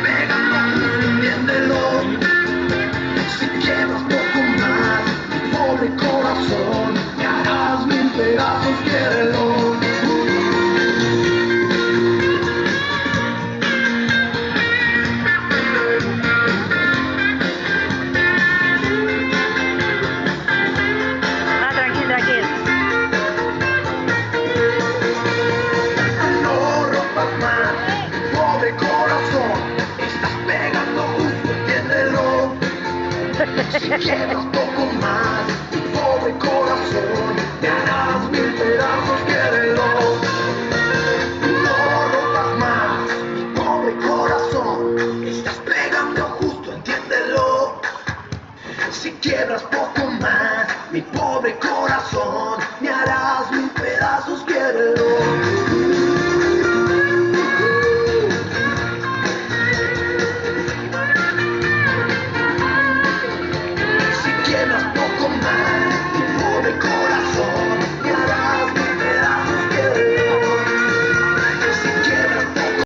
pegando, entiéndelo. Si quiebras poco más, mi pobre corazón, me harás mil pedazos, quiérelo. Ah, tranquilo, tranquilo. No rompas más, mi pobre corazón, estás pegando justo, entiéndelo. Si quiebras poco más, mi pobre corazón, me harás mil pedazos.